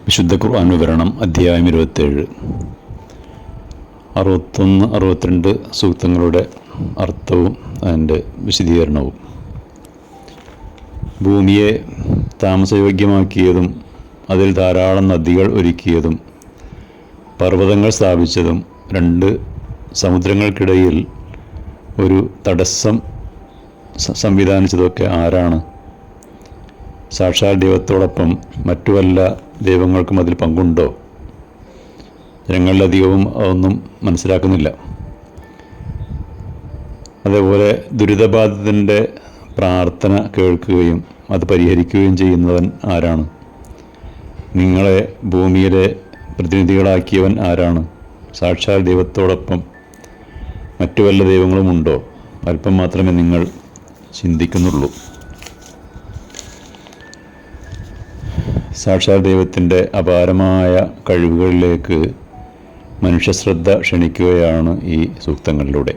വിശുദ്ധ ഖുർആൻ വിവരണം അധ്യായം 27 61, 62 സൂക്തങ്ങളുടെ അർത്ഥവും അതിൻ്റെ വിശദീകരണവും. ഭൂമിയെ താമസയോഗ്യമാക്കിയതും അതിൽ ധാരാളം നദികൾ ഒരുക്കിയതും പർവ്വതങ്ങൾ സ്ഥാപിച്ചതും രണ്ട് സമുദ്രങ്ങൾക്കിടയിൽ ഒരു തടസ്സം സംവിധാനിച്ചതൊക്കെ ആരാണ്? സാക്ഷാൽ ദൈവത്തോടൊപ്പം മറ്റു വല്ല ദൈവങ്ങൾക്കും അതിൽ പങ്കുണ്ടോ? ജനങ്ങളിലധികവും അതൊന്നും മനസ്സിലാക്കുന്നില്ല. അതേപോലെ ദുരിതബാധിതൻ്റെ പ്രാർത്ഥന കേൾക്കുകയും അത് പരിഹരിക്കുകയും ചെയ്യുന്നവൻ ആരാണ്? നിങ്ങളെ ഭൂമിയിലെ പ്രതിനിധികളാക്കിയവൻ ആരാണ്? സാക്ഷാൽ ദൈവത്തോടൊപ്പം മറ്റു വല്ല ദൈവങ്ങളുമുണ്ടോ? അല്പം മാത്രമേ നിങ്ങൾ ചിന്തിക്കുന്നുള്ളൂ. സാക്ഷാൽ ദൈവത്തിൻ്റെ അപാരമായ കഴിവുകളിലേക്ക് മനുഷ്യശ്രദ്ധ ക്ഷണിക്കുകയാണ് ഈ സൂക്തങ്ങളിലൂടെ.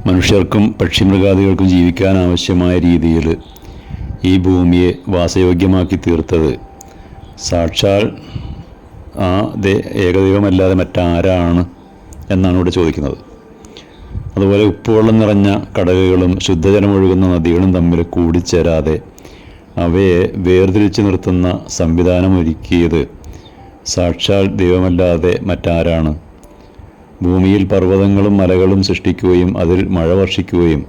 മനുഷ്യർക്കും പക്ഷിമൃഗാദികൾക്കും ജീവിക്കാൻ ആവശ്യമായ രീതിയിൽ ഈ ഭൂമിയെ വാസയോഗ്യമാക്കി തീർത്തത് സാക്ഷാൽ ആ ഏകദൈവമല്ലാതെ മറ്റാരാണ് എന്നാണ് ഇവിടെ ചോദിക്കുന്നത്. അതുപോലെ ഉപ്പുവെള്ളം നിറഞ്ഞ കടലുകളും ശുദ്ധജലമൊഴുകുന്ന നദികളും തമ്മിൽ കൂടിച്ചേരാതെ അവയെ വേർതിരിച്ചു നിർത്തുന്ന സംവിധാനം ഒരുക്കിയത് സാക്ഷാൽ ദൈവമല്ലാതെ മറ്റാരാണ്? ഭൂമിയിൽ പർവ്വതങ്ങളും മലകളും സൃഷ്ടിക്കുകയും അതിൽ മഴ വർഷിക്കുകയും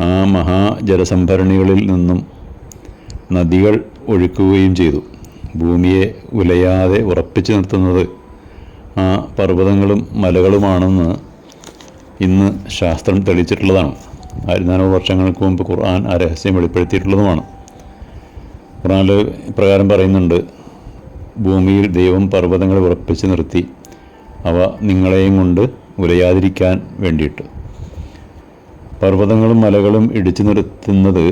ആ മഹാജലസംഭരണികളിൽ നിന്നും നദികൾ ഒഴുക്കുകയും ചെയ്തു. ഭൂമിയെ ഉലയാതെ ഉറപ്പിച്ചു നിർത്തുന്നത് ആ പർവ്വതങ്ങളും മലകളുമാണെന്ന് ഇന്ന് ശാസ്ത്രം തെളിയിച്ചിട്ടുള്ളതാണ്. 1400 വർഷങ്ങൾക്ക് മുമ്പ് ഖുർആൻ ആ രഹസ്യം വെളിപ്പെടുത്തിയിട്ടുള്ളതുമാണ്. ഖുർആനിൽ ഇപ്രകാരം പറയുന്നുണ്ട്: ഭൂമിയിൽ ദൈവം പർവ്വതങ്ങളെ ഉറപ്പിച്ച് നിർത്തി, അവ നിങ്ങളെയും കൊണ്ട് ഉലയാതിരിക്കാൻ വേണ്ടിയിട്ട്. പർവ്വതങ്ങളും മലകളും ഇടിച്ചു നിരത്തുന്നത്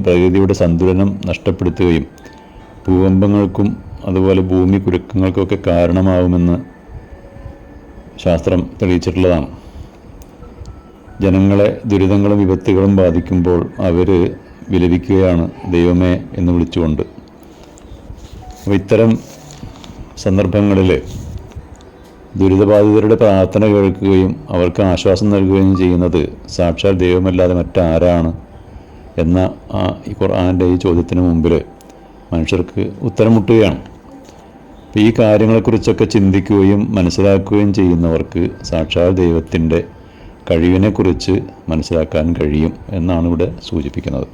പ്രകൃതിയുടെ സന്തുലനം നഷ്ടപ്പെടുത്തുകയും ഭൂകമ്പങ്ങൾക്കും അതുപോലെ ഭൂമി കുലുക്കങ്ങൾക്കൊക്കെ കാരണമാകുമെന്ന് ശാസ്ത്രം തെളിയിച്ചിട്ടുള്ളതാണ്. ജനങ്ങളെ ദുരിതങ്ങളും വിപത്തുകളും ബാധിക്കുമ്പോൾ അവർ വിലപിക്കുകയാണ് ദൈവമേ എന്ന് വിളിച്ചുകൊണ്ട്. അപ്പോൾ ഇത്തരം സന്ദർഭങ്ങളിൽ ദുരിതബാധിതരുടെ പ്രാർത്ഥന കേൾക്കുകയും അവർക്ക് ആശ്വാസം നൽകുകയും ചെയ്യുന്നത് സാക്ഷാൽ ദൈവമല്ലാതെ മറ്റാരാണ് എന്ന ഈ ഖുർആൻ്റെ ഈ ചോദ്യത്തിന് മുമ്പിൽ മനുഷ്യർക്ക് ഉത്തരം മുട്ടുകയാണ്. അപ്പോൾ ഈ കാര്യങ്ങളെക്കുറിച്ചൊക്കെ ചിന്തിക്കുകയും മനസ്സിലാക്കുകയും ചെയ്യുന്നവർക്ക് സാക്ഷാൽ ദൈവത്തിൻ്റെ കഴിവിനെക്കുറിച്ച് മനസ്സിലാക്കാൻ കഴിയും എന്നാണ് ഇവിടെ സൂചിപ്പിക്കുന്നത്.